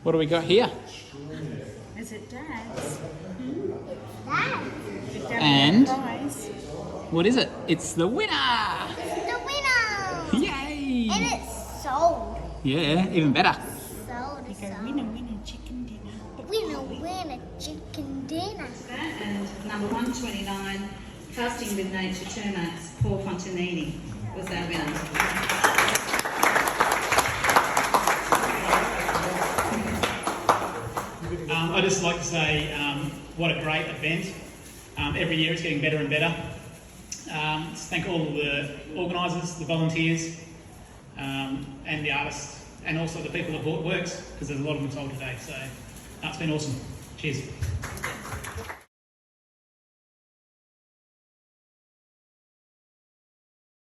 What do we got here? Is it Dad's? That Did Dad And- get a prize? What is it? It's the winner! is the winner. Yay! And it's sold. Yeah, even better. Sold. You It's go, sold. winner, chicken dinner. Winner, chicken dinner. And number 129, Casting with Nature Termates, Paul Fontanini was our winner. I'd just like to say what a great event. Every year it's getting better and better. Thank all the organisers, the volunteers, and the artists, and also the people that bought works, because there's a lot of them sold today. So it's been awesome. Cheers.